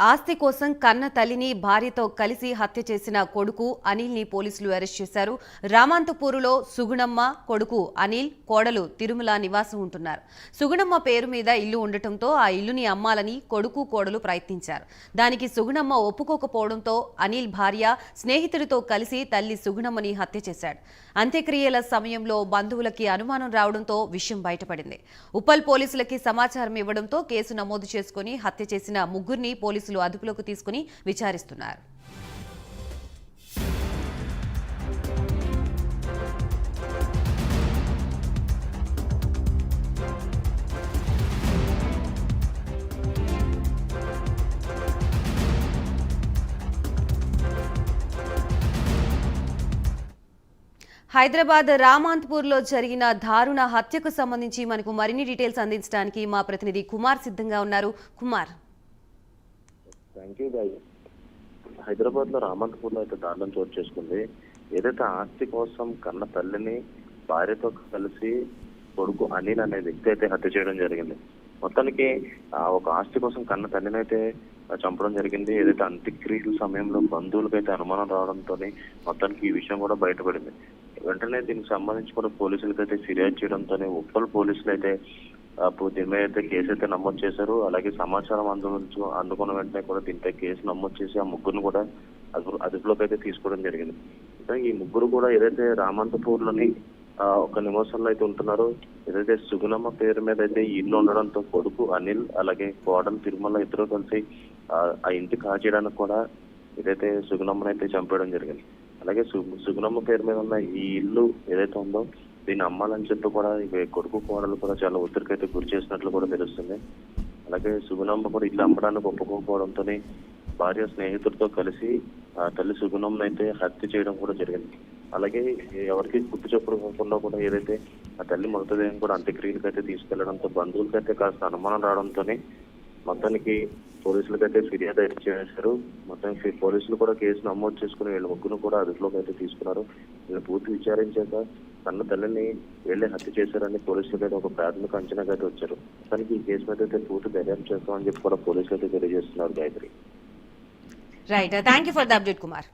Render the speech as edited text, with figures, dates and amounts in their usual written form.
ఆస్తి కోసం కన్న తల్లిని భార్యతో కలిసి హత్య చేసిన కొడుకు అనిల్ ని పోలీసులు అరెస్ట్ చేశారు. రామాంతపూరులో సుగుణమ్మ, కొడుకు అనిల్, కోడలు తిరుమల నివాసం ఉంటున్నారు. సుగుణమ్మ పేరు మీద ఇల్లు ఉండటంతో ఆ ఇల్లుని అమ్మాలని కొడుకు, కోడలు ప్రయత్నించారు. దానికి సుగుణమ్మ ఒప్పుకోకపోవడంతో అనిల్ భార్య స్నేహితుడితో కలిసి తల్లి సుగుణమ్మని హత్య చేశాడు. అంత్యక్రియల సమయంలో బంధువులకి అనుమానం రావడంతో విషయం బయటపడింది. ఉప్పల్ పోలీసులకి సమాచారం ఇవ్వడంతో కేసు నమోదు చేసుకుని హత్య చేసిన ముగ్గురిని పోలీసులు అదుపులోకి తీసుకుని విచారిస్తున్నారు. హైదరాబాద్ రామాంతపూర్లో జరిగిన దారుణ హత్యకు సంబంధించి మనకు మరిన్ని డీటెయిల్స్ అందించడానికి మా ప్రతినిధి కుమార్ సిద్ధంగా ఉన్నారు. కుమార్, హైదరాబాద్ లో రామాంతపూర్ లో అయితే దారుణం చోటు చేసుకుంది. ఏదైతే ఆస్తి కోసం కన్న తల్లిని భార్యతో కలిసి కొడుకు అనిల్ అనే వ్యక్తి అయితే హత్య చేయడం జరిగింది. మొత్తానికి ఒక ఆస్తి కోసం కన్న తల్లిని అయితే చంపడం జరిగింది. ఏదైతే అంత్యక్రియల సమయంలో బంధువులకైతే అనుమానం రావడంతో మొత్తానికి ఈ విషయం కూడా బయటపడింది. వెంటనే దీనికి సంబంధించి కూడా పోలీసులకి అయితే ఫిర్యాదు చేయడంతోనే ఉప్పల్ పోలీసులు అయితే దీని మీద అయితే కేసు అయితే నమోదు చేశారు. అలాగే సమాచారం అందుకున్న వెంటనే కూడా దీనిపై కేసు నమోదు చేసి ఆ ముగ్గురిని కూడా అదుపులోకి అయితే తీసుకోవడం జరిగింది. ఈ ముగ్గురు కూడా ఏదైతే రామాంతపూర్లోని ఒక నివాసంలో అయితే ఉంటున్నారో, ఏదైతే సుగుణమ్మ పేరు మీద అయితే ఇల్లు ఉండడంతో కొడుకు అనిల్ అలాగే కోడలు తిరుమల ఇద్దరు కలిసి ఆ ఇంటి కాజేయడానికి కూడా ఏదైతే సుగుణమ్మను అయితే చంపేయడం జరిగింది. అలాగే సుగుణమ్మ పేరు మీద ఉన్న ఈ ఇల్లు ఏదైతే ఉందో దీన్ని అమ్మాలని చెప్పి కూడా కొడుకు కోడలు కూడా చాలా ఒత్తిడికి అయితే గురి చేసినట్లు కూడా తెలుస్తుంది. అలాగే సుగుణమ్మ కూడా ఇల్లు అమ్మడానికి ఒప్పుకోకపోవడంతో భార్య స్నేహితుడితో కలిసి ఆ తల్లి సుగుణమ్మను అయితే హత్య చేయడం కూడా జరిగింది. అలాగే ఎవరికి గుర్తు చెప్పుకోకుండా కూడా ఏదైతే ఆ తల్లి మృతదేహం కూడా అంత్యక్రియలకు అయితే తీసుకెళ్లడంతో బంధువులకైతే కాస్త అనుమానం రావడంతో మొత్తానికి పోలీసులకైతే ఫిర్యాదు అయితే చేశారు. మొత్తానికి పోలీసులు కూడా కేసు నమోదు చేసుకుని వీళ్ళ ముగ్గురు కూడా అదుపులోకి అయితే తీసుకున్నారు. వీళ్ళు పూర్తి విచారించాక కన్న తల్లిని వీళ్ళే హత్య చేశారని పోలీసులకి అయితే ఒక ప్రాథమిక అంచనాగా అయితే వచ్చారు. మొత్తానికి ఈ కేసు మీద అయితే పూర్తి దర్యాప్తు చేస్తామని చెప్పి కూడా పోలీసులు అయితే తెలియజేస్తున్నారు. Gayatri, right, thank you for the update Kumar.